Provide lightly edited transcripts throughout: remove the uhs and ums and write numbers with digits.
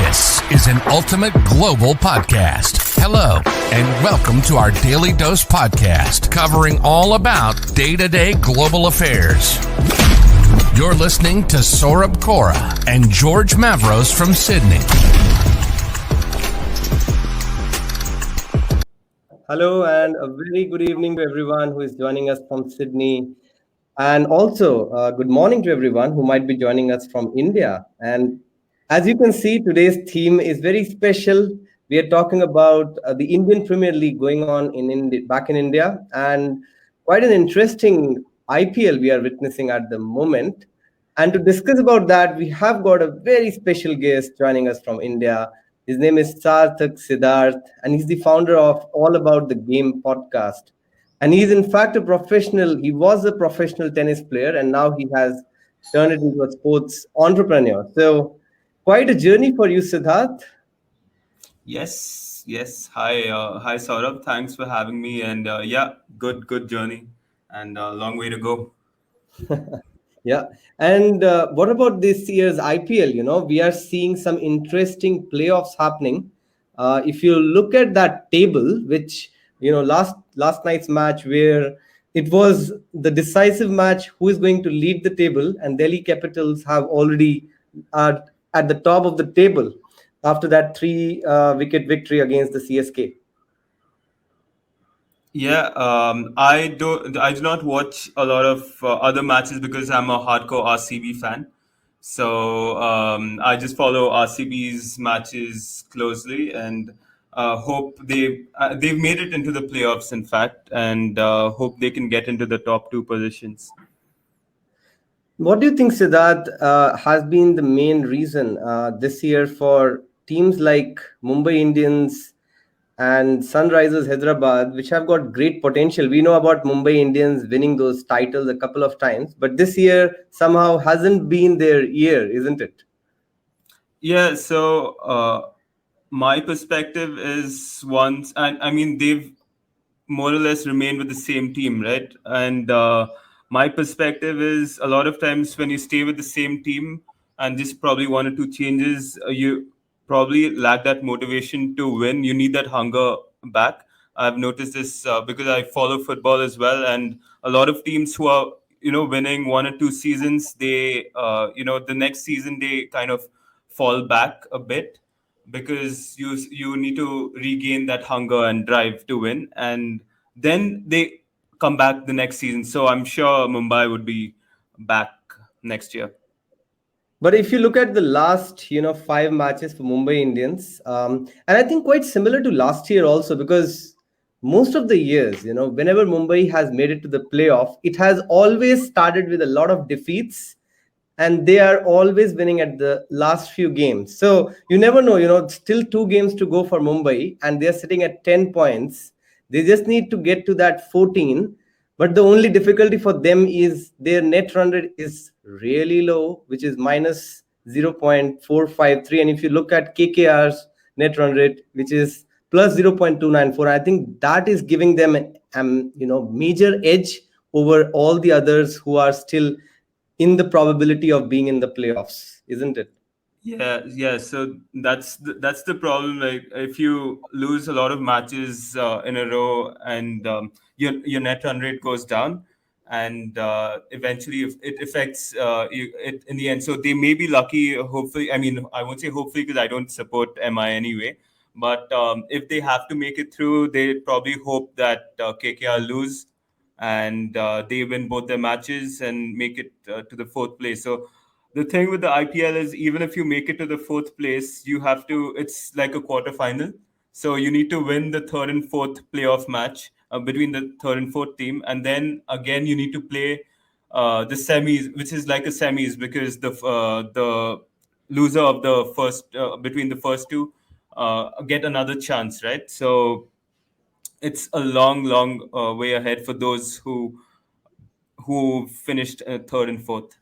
This is an ultimate global podcast. Hello, and welcome to our Daily Dose podcast, covering all about day-to-day global affairs. You're listening to Saurabh Kora and George Mavros from Sydney. Hello, and a very good evening to everyone who is joining us from Sydney. And also, good morning to everyone who might be joining us from India. And as you can see, today's theme is very special. We are talking about the Indian Premier League going on in India, back in India, and quite an interesting IPL we are witnessing at the moment. And to discuss about that, we have got a very special guest joining us from India. His name is Sarthak Siddharth, and he's the founder of All About the Game podcast. And he's in fact a professional. He was a professional tennis player, and now he has turned it into a sports entrepreneur. So, quite a journey for you, Siddharth. Yes. Hi, Saurabh. Thanks for having me. And good journey, and a long way to go. Yeah. And what about this year's IPL? You know, we are seeing some interesting playoffs happening. If you look at that table, which last night's match where it was the decisive match, who is going to lead the table, and Delhi Capitals have already are at the top of the table after that three wicket victory against the CSK. Yeah, I do not watch a lot of other matches because I'm a hardcore RCB fan. So I just follow RCB's matches closely and hope they've made it into the playoffs, in fact, and hope they can get into the top two positions. What do you think, Siddharth, has been the main reason this year for teams like Mumbai Indians and Sunrisers Hyderabad, which have got great potential? We know about Mumbai Indians winning those titles a couple of times, but this year somehow hasn't been their year, isn't it? Yeah, so my perspective is I mean, they've more or less remain with the same team, right? And my perspective is a lot of times when you stay with the same team and just probably one or two changes, you probably lack that motivation to win. You need that hunger back. I've noticed this because I follow football as well, and a lot of teams who are winning one or two seasons, they the next season they kind of fall back a bit because you need to regain that hunger and drive to win, and then they come back the next season. So I'm sure Mumbai would be back next year. But if you look at the last, five matches for Mumbai Indians, and I think quite similar to last year also, because most of the years, whenever Mumbai has made it to the playoff, it has always started with a lot of defeats, and they are always winning at the last few games. So you never know, still two games to go for Mumbai, and they're sitting at 10 points. They just need to get to that 14. But the only difficulty for them is their net run rate is really low, which is minus 0.453. And if you look at KKR's net run rate, which is plus 0.294, I think that is giving them major edge over all the others who are still in the probability of being in the playoffs, isn't it? Yeah. So that's the problem. Like if you lose a lot of matches in a row, and your net run rate goes down, and eventually it affects it in the end. So they may be lucky. Hopefully, I mean, I won't say hopefully because I don't support MI anyway. But if they have to make it through, they probably hope that KKR lose and they win both their matches and make it to the fourth place. So the thing with the IPL is even if you make it to the fourth place, it's like a quarterfinal. So you need to win the third and fourth playoff match between the third and fourth team. And then again, you need to play the semis, which is like a semis because the loser of the first, between the first two, get another chance, right? So it's a long way ahead for those who finished third and fourth.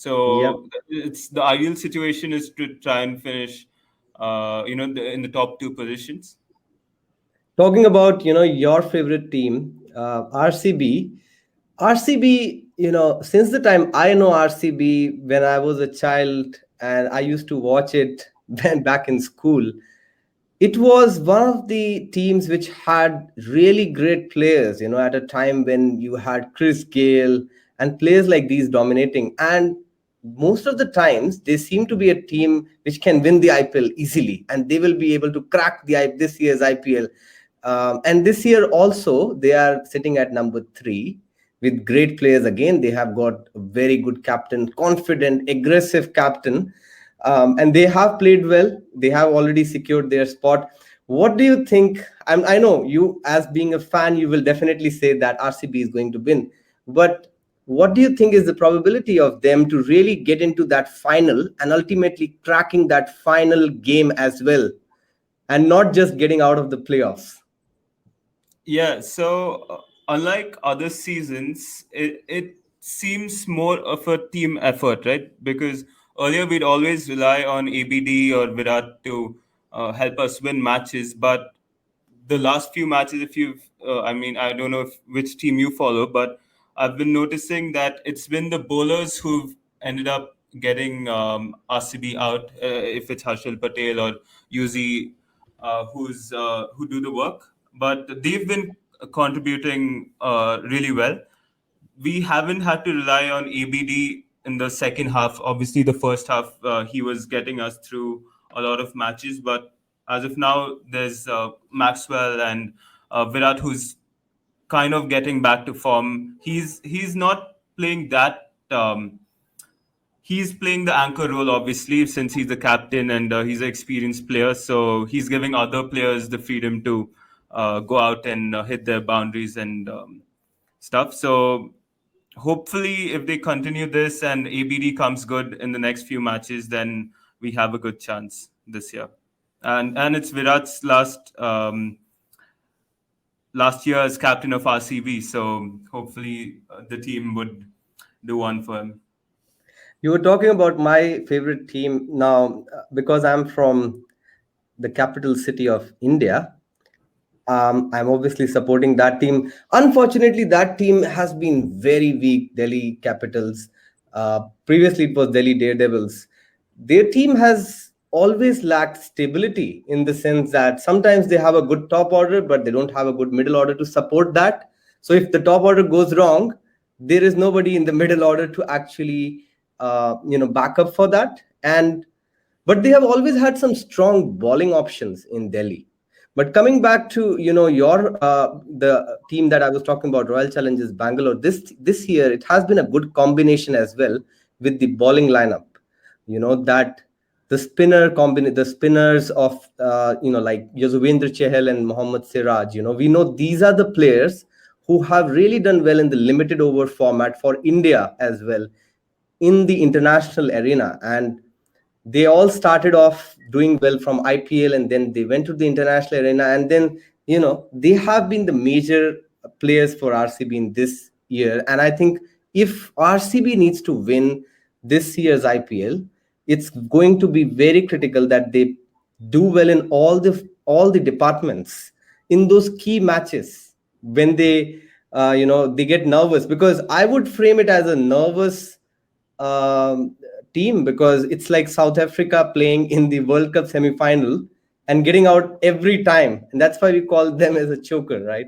Yeah. So it's the ideal situation is to try and finish, in the top two positions. Talking about, your favorite team, RCB. RCB, since the time I know RCB when I was a child and I used to watch it back in school, it was one of the teams which had really great players, at a time when you had Chris Gale and players like these dominating. And most of the times, they seem to be a team which can win the IPL easily, and they will be able to crack this year's IPL. And this year also, they are sitting at number three with great players again. They have got a very good captain, confident, aggressive captain, and they have played well. They have already secured their spot. What do you think? I know you, as being a fan, you will definitely say that RCB is going to win. But what do you think is the probability of them to really get into that final and ultimately cracking that final game as well, and not just getting out of the playoffs? Yeah, so unlike other seasons, it seems more of a team effort, right? Because earlier we'd always rely on ABD or Virat to help us win matches, but the last few matches, if you've, I mean, I don't know which team you follow, but I've been noticing that it's been the bowlers who've ended up getting RCB out, if it's Harshal Patel or Yuzi, who do the work. But they've been contributing really well. We haven't had to rely on ABD in the second half. Obviously, the first half, he was getting us through a lot of matches. But as of now, there's Maxwell and Virat, who's kind of getting back to form. He's not playing that. He's playing the anchor role, obviously, since he's the captain and he's an experienced player. So he's giving other players the freedom to go out and hit their boundaries and stuff. So hopefully, if they continue this and ABD comes good in the next few matches, then we have a good chance this year. And it's Virat's last year as captain of RCB, so hopefully the team would do one for him. You were talking about my favorite team now, because I'm from the capital city of India. I'm obviously supporting that team. Unfortunately, that team has been very weak. Delhi Capitals. Previously, it was Delhi Daredevils. Their team has always lacked stability, in the sense that sometimes they have a good top order, but they don't have a good middle order to support that. So if the top order goes wrong, there is nobody in the middle order to actually, back up for that. And but they have always had some strong bowling options in Delhi. But coming back to, your the team that I was talking about, Royal Challengers Bangalore, this year it has been a good combination as well with the bowling lineup. That the spinners of, like Yuzvendra Chahal and Mohammad Siraj. We know these are the players who have really done well in the limited over format for India as well, in the international arena. And they all started off doing well from IPL, and then they went to the international arena, and then, they have been the major players for RCB in this year. And I think if RCB needs to win this year's IPL, it's going to be very critical that they do well in all the departments in those key matches, when they get nervous. Because I would frame it as a nervous team, because it's like South Africa playing in the World Cup semi-final and getting out every time, and that's why we call them as a choker, right?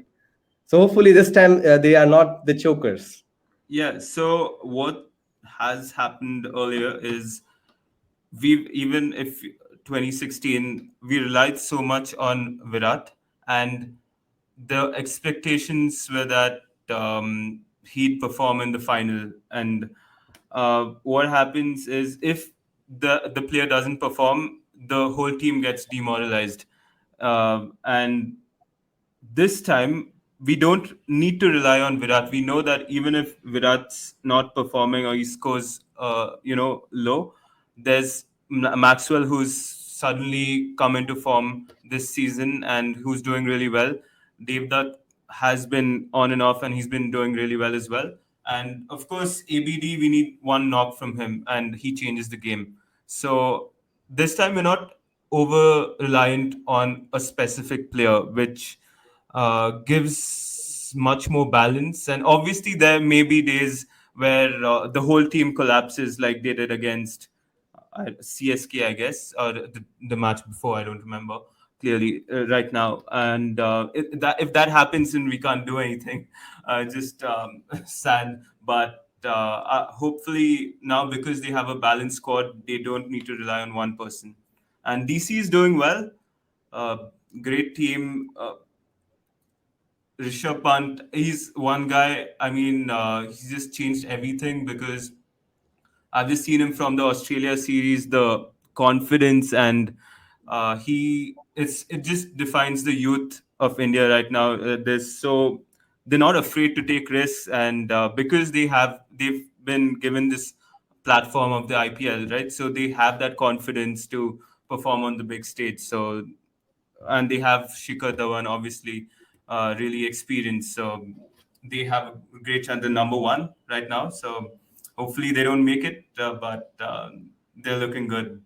So hopefully this time, they are not the chokers. Yeah, so what has happened earlier is we've even if 2016 we relied so much on Virat, and the expectations were that he'd perform in the final. And what happens is if the player doesn't perform, the whole team gets demoralized. And this time we don't need to rely on Virat. We know that even if Virat's not performing or he scores, low, there's Maxwell, who's suddenly come into form this season and who's doing really well. Devdutt has been on and off, and he's been doing really well as well. And of course, ABD, we need one knock from him, and he changes the game. So this time we're not over reliant on a specific player, which gives much more balance. And obviously, there may be days where the whole team collapses, like they did against CSK, I guess, or the match before. I don't remember clearly right now. And if that happens, then we can't do anything. Just sad. But hopefully now, because they have a balanced squad, they don't need to rely on one person. And DC is doing well. Uh, Great team. Rishabh Pant, he's one guy. I mean, he just changed everything because I've just seen him from the Australia series, the confidence, and it just defines the youth of India right now. They're not afraid to take risks, and because they've been given this platform of the IPL, right? So they have that confidence to perform on the big stage. So, and they have Shikhar Dhawan, obviously, really experienced. So they have a great chance. They're number one right now. So hopefully they don't make it, but they're looking good.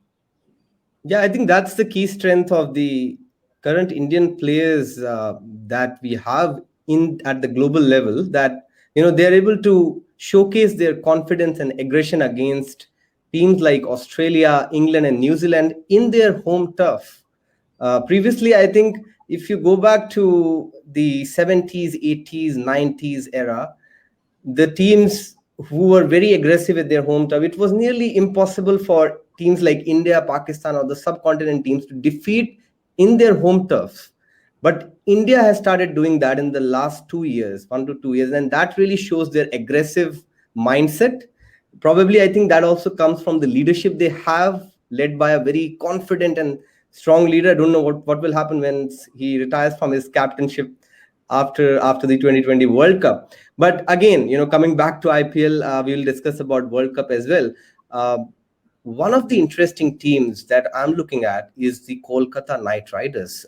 Yeah, I think that's the key strength of the current Indian players that we have in at the global level. That they're able to showcase their confidence and aggression against teams like Australia, England, and New Zealand in their home turf. Previously, I think if you go back to the 70s, 80s, 90s era, the teams who were very aggressive at their home turf, it was nearly impossible for teams like India, Pakistan, or the subcontinent teams to defeat in their home turf. But India has started doing that in the last 2 years, 1 to 2 years, and that really shows their aggressive mindset. Probably, I think that also comes from the leadership they have, led by a very confident and strong leader. I don't know what will happen when he retires from his captainship after the 2020 World Cup. But again, coming back to IPL, we will discuss about World Cup as well. Uh, One of the interesting teams that I'm looking at is the Kolkata Knight Riders,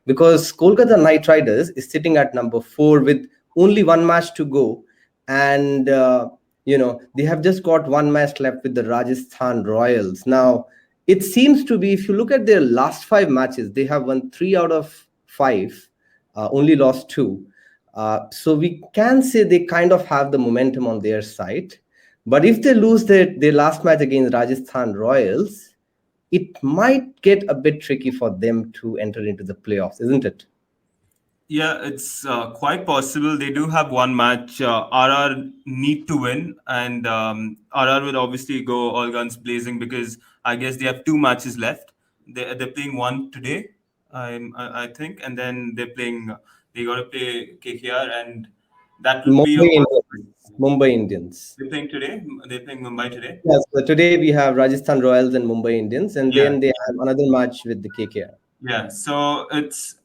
because Kolkata Knight Riders is sitting at number 4 with only one match to go, and they have just got one match left with the Rajasthan Royals. Now, it seems to be, if you look at their last 5 matches, they have won 3 out of 5, only lost 2. So we can say they kind of have the momentum on their side. But if they lose their last match against Rajasthan Royals, it might get a bit tricky for them to enter into the playoffs, isn't it? Yeah, it's quite possible. They do have one match. RR need to win, and RR will obviously go all guns blazing because I guess they have 2 matches left. They're playing one today, I think, and then they got to play KKR, and that would be a Mumbai must. Indians. Mumbai Indians. They're playing today. They're playing Mumbai today. Yes, so today we have Rajasthan Royals and Mumbai Indians, and Yeah, then they have another match with the KKR. yeah. So it's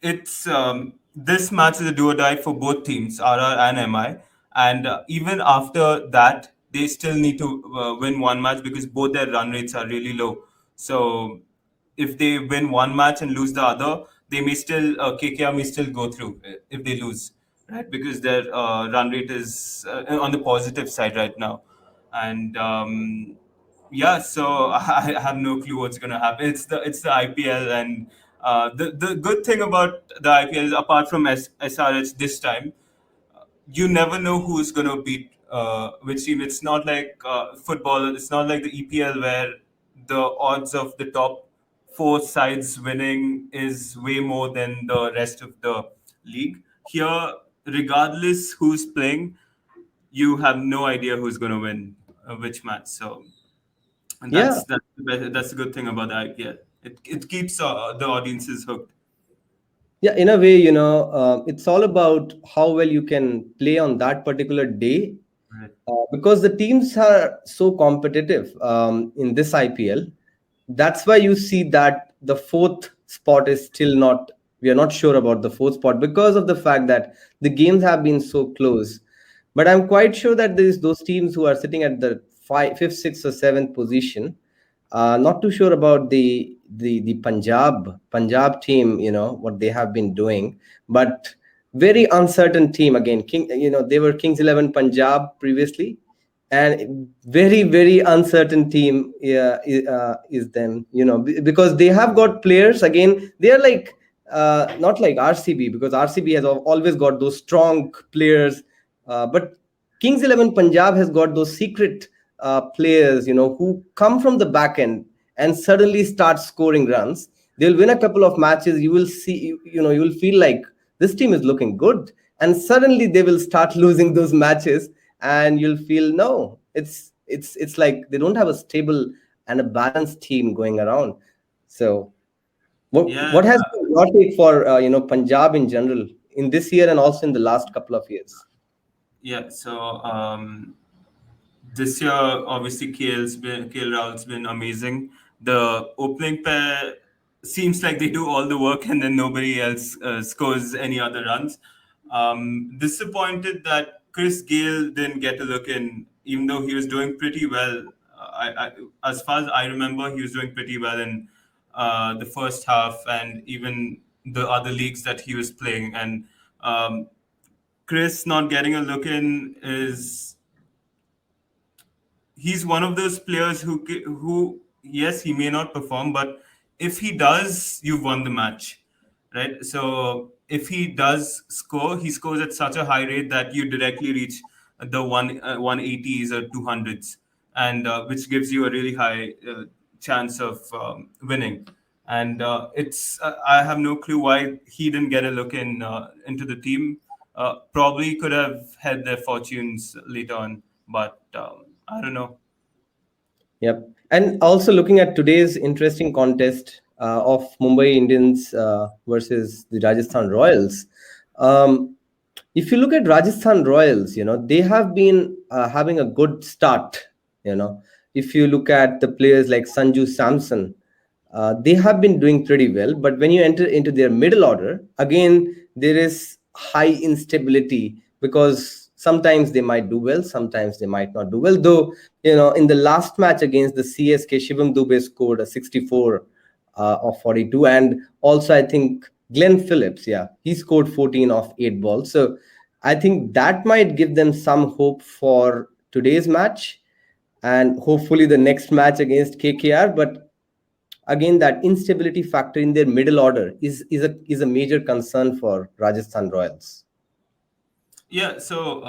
this match is a do or die for both teams, RR and MI, and even after that, they still need to win one match because both their run rates are really low. So if they win one match and lose the other, they may still KKR may still go through if they lose, right? Because their run rate is on the positive side right now, and yeah, so I have no clue what's gonna happen. It's the IPL, and the good thing about the IPL is apart from SRH this time, you never know who's gonna beat which team. It's not like football. It's not like the EPL where the odds of the top 4 sides winning is way more than the rest of the league. Here, regardless who's playing, you have no idea who's gonna win which match. So and Yeah, that's the good thing about the IPL. It keeps the audiences hooked. yeah. In a way, it's all about how well you can play on that particular day, Right. because the teams are so competitive in this IPL. That's why you see that the fourth spot is still not. We are not sure about the fourth spot because of the fact that the games have been so close. But I'm quite sure that there's those teams who are sitting at the fifth, sixth, or seventh position. Not too sure about the Punjab team. What they have been doing, but very uncertain team again. They were Kings 11 Punjab previously, and very very uncertain team. Yeah, is them. Because they have got players again. They are like not like RCB, because RCB has always got those strong players, but Kings 11 Punjab has got those secret players, who come from the back end and suddenly start scoring runs. They'll win a couple of matches. You will see, you will feel like this team is looking good, and suddenly they will start losing those matches, and you'll feel no, it's like they don't have a stable and a balanced team going around. So Yeah, what has been your take for Punjab in general in this year and also in the last couple of years? yeah. So this year, obviously, KL Rahul's been amazing. The opening pair seems like they do all the work and then nobody else scores any other runs. Disappointed that Chris Gale didn't get a look in, even though he was doing pretty well. As far as I remember, he was doing pretty well in the first half and even the other leagues that he was playing. And Chris not getting a look in is he's one of those players who yes, he may not perform, but if he does, you've won the match, right? So if he does score, he scores at such a high rate that you directly reach the 180s or 200s, and which gives you a really high chance of winning. And it's I have no clue why he didn't get a look in into the team. Probably could have had their fortunes later on, but I don't know. Yep. And also looking at today's interesting contest of Mumbai Indians versus the Rajasthan Royals. Um, if you look at Rajasthan Royals, they have been having a good start. You know, if you look at the players like Sanju Samson, they have been doing pretty well. But when you enter into their middle order, again, there is high instability because sometimes they might do well, sometimes they might not do well. Though, in the last match against the CSK, Shivam Dube scored a 64 of 42. And also, I think Glenn Phillips, yeah, he scored 14 of 8 balls. So I think that might give them some hope for today's match and hopefully the next match against KKR. But again, that instability factor in their middle order is a major concern for Rajasthan Royals. Yeah, so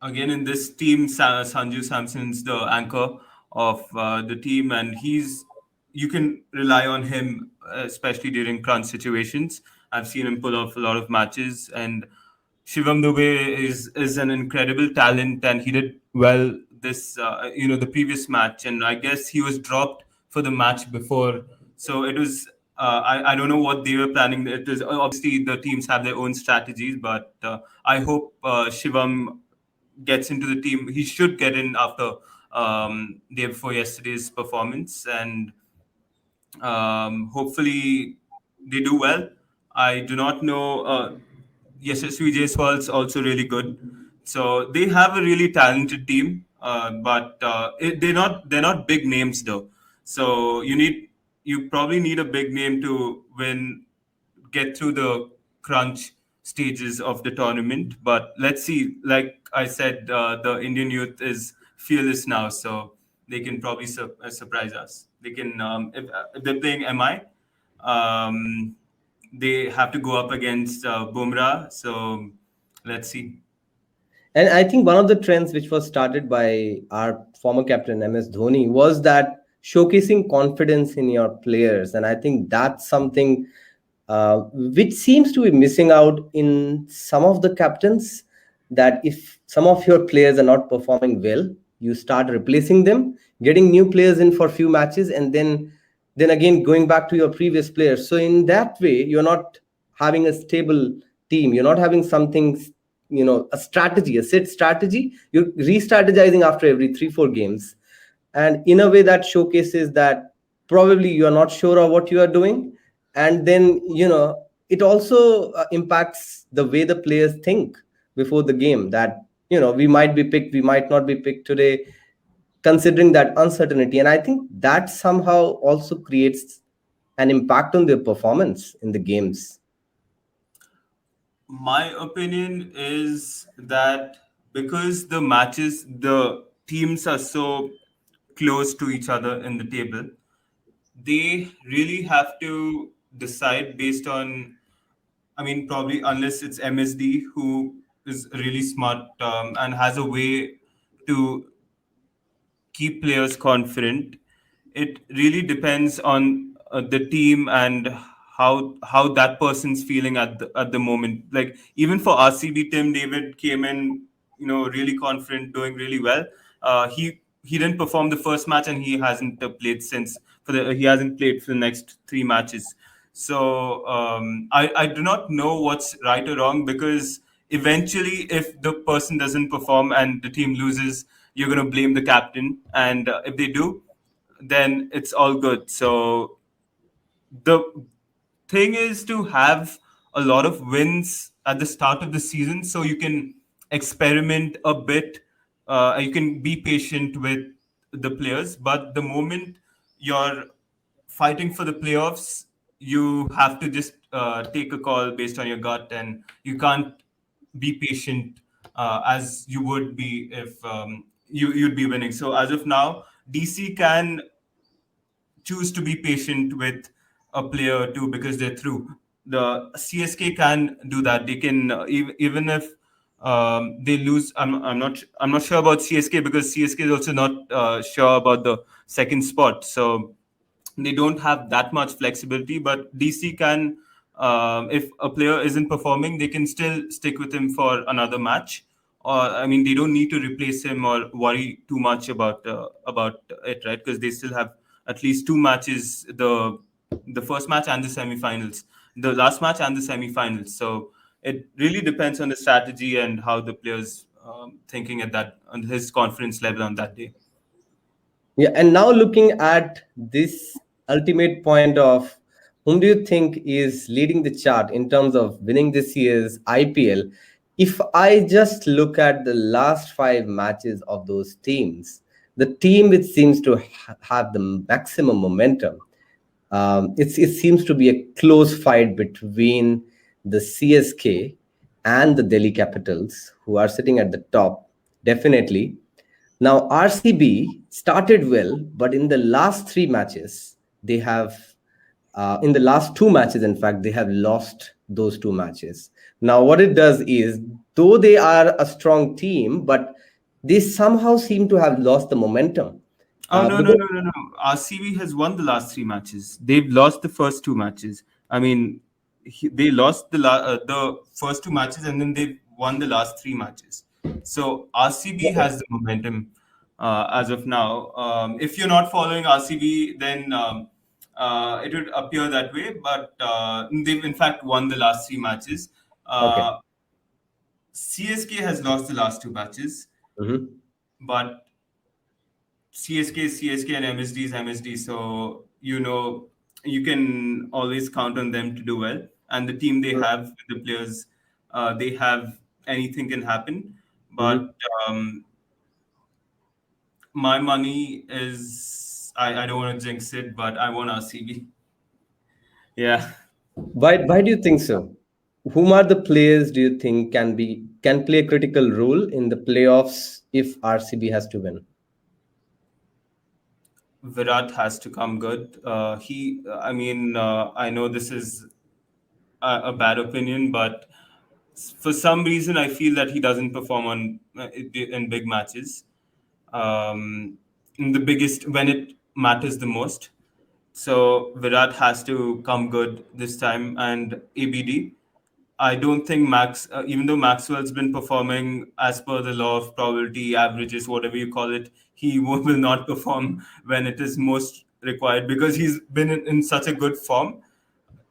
again in this team, Sanju Samson's the anchor of the team, and you can rely on him, especially during crunch situations. I've seen him pull off a lot of matches, and Shivam Dube is an incredible talent, and he did well this the previous match, and I guess he was dropped for the match before, so it was. I don't know what they were planning. It is obviously the teams have their own strategies, but I hope Shivam gets into the team. He should get in after day before yesterday's performance, and hopefully they do well. I do not know. Yes, SVJ is also really good. So they have a really talented team, but they're not big names though. So you probably need a big name to get through the crunch stages of the tournament. But let's see. Like I said, the Indian youth is fearless now, so they can probably surprise us. They can if they're playing MI, um, they have to go up against Bumrah. So let's see. And I think one of the trends which was started by our former captain MS Dhoni was that showcasing confidence in your players, and I think that's something which seems to be missing out in some of the captains. That if some of your players are not performing well, you start replacing them, getting new players in for a few matches, and then again going back to your previous players. So in that way, you're not having a stable team. You're not having something, a strategy, a set strategy. You're re-strategizing after every 3-4 games, and in a way that showcases that probably you are not sure of what you are doing. And then it also impacts the way the players think before the game, that we might be picked, we might not be picked today, considering that uncertainty. And I think that somehow also creates an impact on their performance in the games. My opinion is that because the teams are so close to each other in the table, they really have to decide based on, I mean, probably unless it's MSD who is really smart and has a way to keep players confident. It really depends on the team and how that person's feeling at the moment. Like even for RCB, Tim David came in, really confident, doing really well. He didn't perform the first match, and he hasn't played since. He hasn't played for the next three matches. So I do not know what's right or wrong, because eventually, if the person doesn't perform and the team loses, you're going to blame the captain, and if they do, then it's all good. So the thing is to have a lot of wins at the start of the season, so you can experiment a bit. You can be patient with the players, but the moment you're fighting for the playoffs, you have to just take a call based on your gut, and you can't be patient as you would be if you'd be winning. So as of now, DC can choose to be patient with a player or two because they're through. The CSK can do that. They can even if they lose. I'm not sure about CSK, because CSK is also not sure about the second spot. So they don't have that much flexibility. But DC can, if a player isn't performing, they can still stick with him for another match. Or I mean, they don't need to replace him or worry too much about it, right? Because they still have at least two matches: the first match and the semi-finals, the last match and the semi-finals. So it really depends on the strategy and how the players thinking at that, on his confidence level on that day. Yeah, and now looking at this ultimate point of whom do you think is leading the chart in terms of winning this year's IPL? If I just look at the last five matches of those teams, the team which seems to have the maximum momentum, it seems to be a close fight between the CSK and the Delhi Capitals, who are sitting at the top, definitely. Now, RCB started well, but in the last three matches, they have, in the last two matches, in fact, they have lost those two matches. Now, what it does is, though they are a strong team, but they somehow seem to have lost the momentum. Oh no, no, Because no, no, no! RCB has won the last three matches. They've lost the first two matches. I mean, they lost the first two matches, and then they won the last three matches. So RCB has the momentum as of now. If you're not following RCB, then it would appear that way. But they've in fact won the last three matches. okay. Uh, CSK has lost the last two matches, Mhm. but CSK is CSK and MSD is MSD. So, you can always count on them to do well. And the team they have, with the players they have, anything can happen. Mhm. But my money is, I don't want to jinx it, but I want RCB. Yeah. Why do you think so? Whom are the players do you think can play a critical role in the playoffs if RCB has to win? Virat has to come good. I mean, I know this is a bad opinion, but for some reason, I feel that he doesn't perform in big matches, in the biggest, when it matters the most. So Virat has to come good this time, and ABD. I don't think even though Maxwell's been performing as per the law of probability, averages, whatever you call it, he will not perform when it is most required, because he's been in such a good form.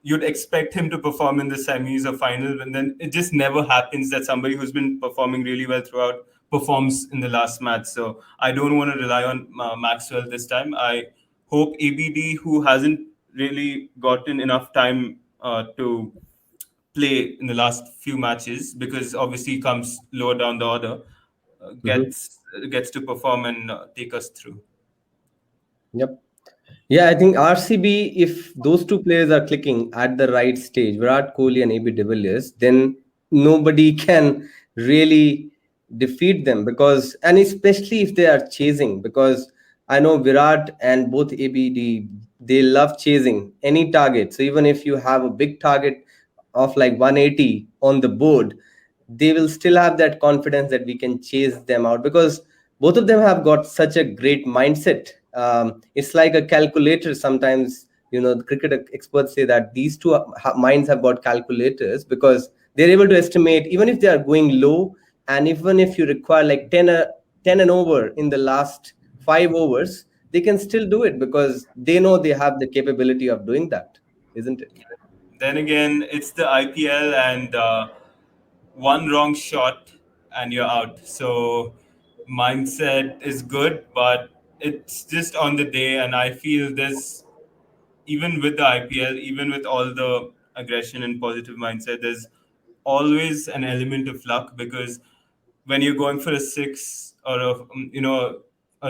You'd expect him to perform in the semis or final, and then it just never happens that somebody who's been performing really well throughout performs in the last match. So I don't want to rely on Maxwell this time. I hope ABD, who hasn't really gotten enough time to play in the last few matches, because obviously he comes lower down the order, Mhm. gets to perform and take us through. Yep. Yeah, I think RCB, if those two players are clicking at the right stage, Virat Kohli and AB de Villiers, then nobody can really defeat them, because, and especially if they are chasing, because I know Virat and both ABD, they love chasing any target. So even if you have a big target of like 180 on the board, they will still have that confidence that we can chase them out, because both of them have got such a great mindset. It's like a calculator sometimes. The cricket experts say that these two minds have got calculators, because they're able to estimate even if they are going low, and even if you require like 10 and over in the last 5 overs, they can still do it because they know they have the capability of doing that, isn't it? Then again, it's the IPL, and one wrong shot and you're out. So mindset is good, but it's just on the day. And I feel this, even with the IPL, even with all the aggression and positive mindset, there's always an element of luck, because when you're going for a six or a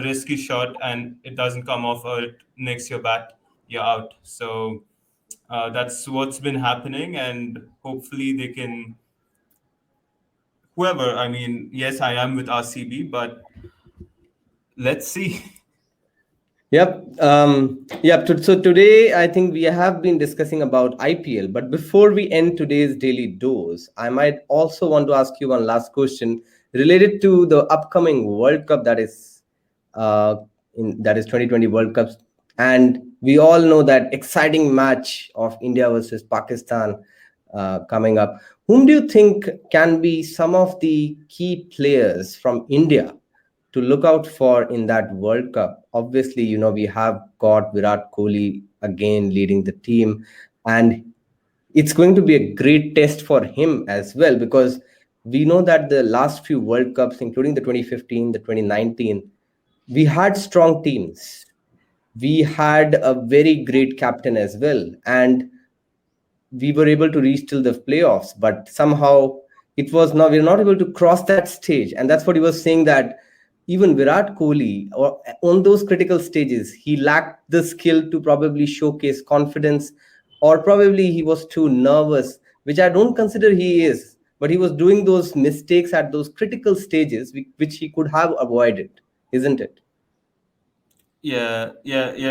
risky shot and it doesn't come off or it nicks your bat, you're out. So that's what's been happening, and hopefully they can, whoever. I mean, yes, I am with RCB, but let's see. Yep. Yep. So today, I think we have been discussing about IPL. But before we end today's daily dose, I might also want to ask you one last question related to the upcoming World Cup, uh, that is 2020 World Cup, and we all know that exciting match of India versus Pakistan coming up. Whom do you think can be some of the key players from India to look out for in that World Cup? Obviously, we have got Virat Kohli again leading the team, and it's going to be a great test for him as well, because we know that the last few World Cups, including the 2015, the 2019, we had strong teams. We had a very great captain as well, and we were able to reach till the playoffs, but somehow it was not, we were not able to cross that stage. And that's what he was saying, that even Virat Kohli, or on those critical stages, he lacked the skill to probably showcase confidence, or probably he was too nervous, which I don't consider he is, but he was doing those mistakes at those critical stages, which he could have avoided, isn't it? Yeah.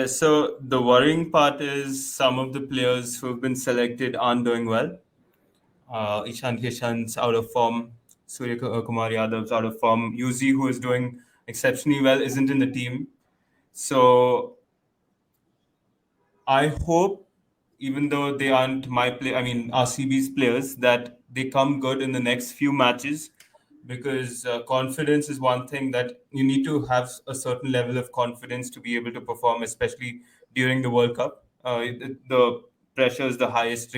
So the worrying part is some of the players who've been selected aren't doing well. Ishan Kishan's out of form. Kumar Yadav's out of form. Yuzi, who is doing exceptionally well, isn't in the team. So I hope, even though they aren't I mean RCB's players, that they come good in the next few matches, because confidence is one thing that you need to have a certain level of confidence to be able to perform, especially during the World Cup. The pressure is the highest,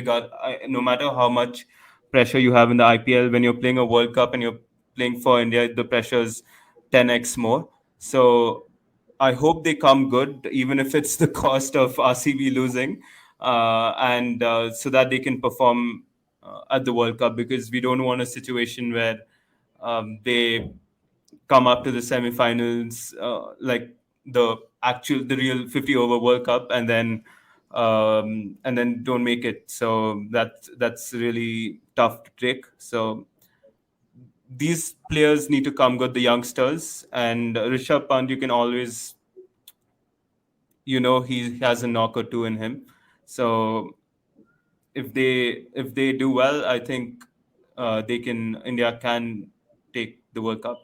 no matter how much pressure you have in the IPL. When you're playing a World Cup and you're playing for India, the pressure is 10x more. So I hope they come good, even if it's the cost of RCB losing, and so that they can perform at the World Cup, because we don't want a situation where they come up to the semifinals, like the real 50 over World Cup, and then don't make it. So that's really tough to take. So these players need to come good, the youngsters, and Rishabh Pant, you can always, he has a knock or two in him. So if they do well, I think India can take the World Cup.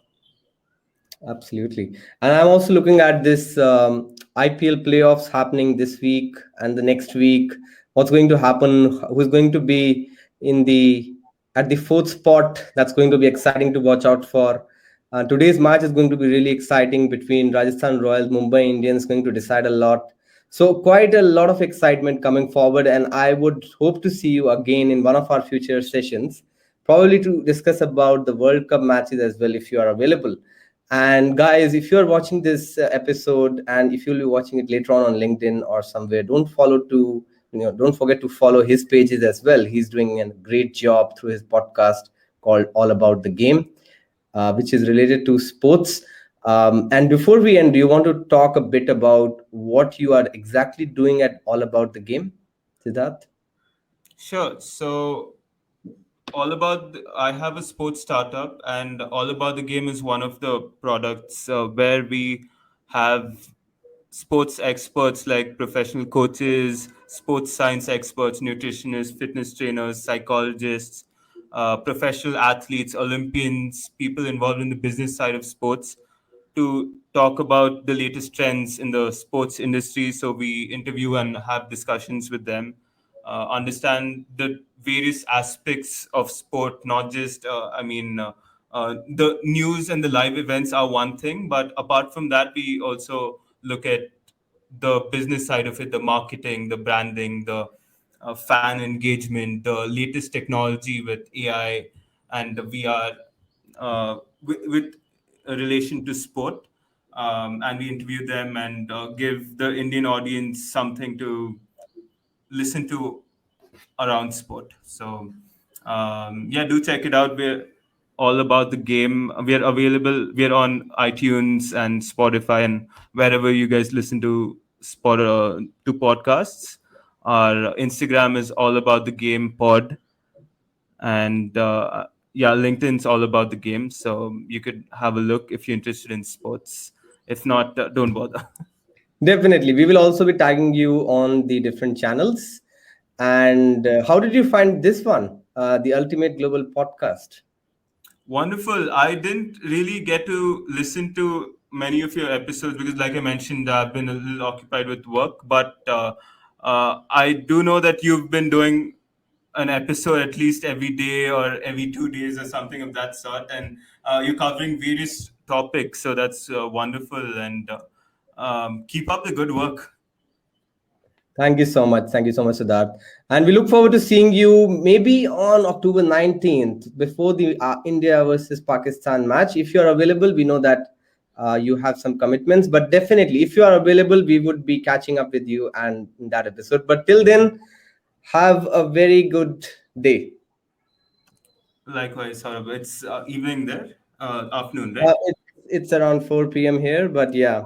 Absolutely. And I'm also looking at this IPL playoffs happening this week and the next week. What's going to happen? Who's going to be in the at the fourth spot? That's going to be exciting to watch out for. Today's match is going to be really exciting between Rajasthan Royals, Mumbai Indians, going to decide a lot. So quite a lot of excitement coming forward, and I would hope to see you again in one of our future sessions, probably to discuss about the World Cup matches as well, if you are available. And guys, if you're watching this episode, and if you'll be watching it later on LinkedIn or somewhere, don't forget to follow his pages as well. He's doing a great job through his podcast called All About the Game, which is related to sports. And before we end, do you want to talk a bit about what you are exactly doing at All About the Game, Siddharth? Sure. So I have a sports startup, and All About the Game is one of the products where we have sports experts like professional coaches, sports science experts, nutritionists, fitness trainers, psychologists, professional athletes, Olympians, people involved in the business side of sports, to talk about the latest trends in the sports industry. So we interview and have discussions with them, understand the various aspects of sport, not just, the news and the live events are one thing, but apart from that, we also look at the business side of it, the marketing, the branding, the fan engagement, the latest technology with AI and the VR, with a relation to sport. And we interview them and give the Indian audience something to listen to around sport. So, yeah, do check it out. We're all about the game. We're available. We're on iTunes and Spotify and wherever you guys listen to to podcasts. Our Instagram is all about the game pod, and yeah, LinkedIn's all about the game. So you could have a look if you're interested in sports. If not, don't bother. Definitely. We will also be tagging you on the different channels. And how did you find this one, the Ultimate Global Podcast? Wonderful. I didn't really get to listen to many of your episodes because, like I mentioned, I've been a little occupied with work. But I do know that you've been doing an episode at least every day or every 2 days or something of that sort, and you're covering various topics. So that's wonderful, and keep up the good work. Thank you so much. Thank you so much, Siddharth. And we look forward to seeing you maybe on October 19th before the India versus Pakistan match. If you're available, we know that you have some commitments, but definitely, if you are available, we would be catching up with you and in that episode. But till then, have a very good day. Likewise, Saurabh. It's evening there, afternoon, Uh, right? it, it's around 4 p.m. here, but yeah.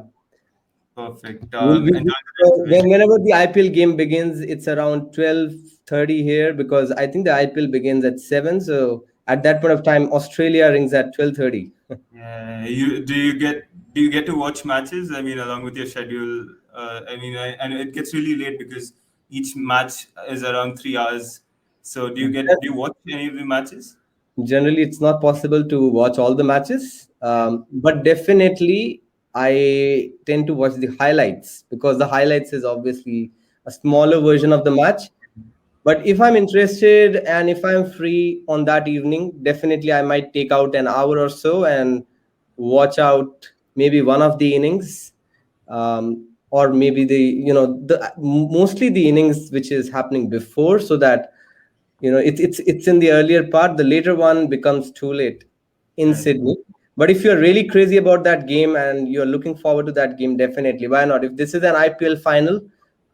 Perfect. Enjoy the rest of it. Whenever the IPL game begins, it's around 12:30 here because I think the IPL begins at 7. So at that point of time, Australia rings at 12:30. Yeah, do you get to watch matches? I mean, along with your schedule. And it gets really late because each match is around 3 hours. So do you watch any of the matches? Generally, it's not possible to watch all the matches, but definitely I tend to watch the highlights because the highlights is obviously a smaller version of the match. But if I'm interested and if I'm free on that evening, definitely I might take out an hour or so and watch out maybe one of the innings, or maybe mostly the innings which is happening before, so that it's in the earlier part. The later one becomes too late in Right. Sydney. But if you're really crazy about that game and you're looking forward to that game, definitely, why not? If this is an IPL final,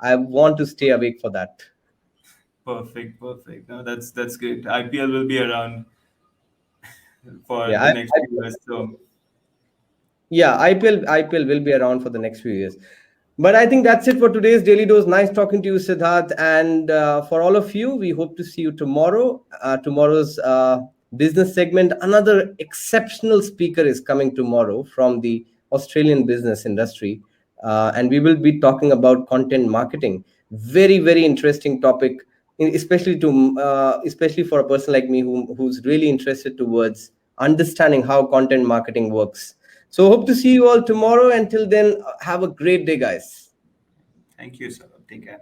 I want to stay awake for that. Perfect. Perfect. No, that's great. IPL will be around for Yeah, the next few years. So yeah, IPL will be around for the next few years. But I think that's it for today's Daily Dose. Nice talking to you, Siddharth. And for all of you, we hope to see you tomorrow. Tomorrow's business segment. Another exceptional speaker is coming tomorrow from the Australian business industry. And we will be talking about content marketing. Very, very interesting topic, especially for a person like me who's really interested towards understanding how content marketing works. So hope to see you all tomorrow. Until then, have a great day, guys. thank you, sir. Take care.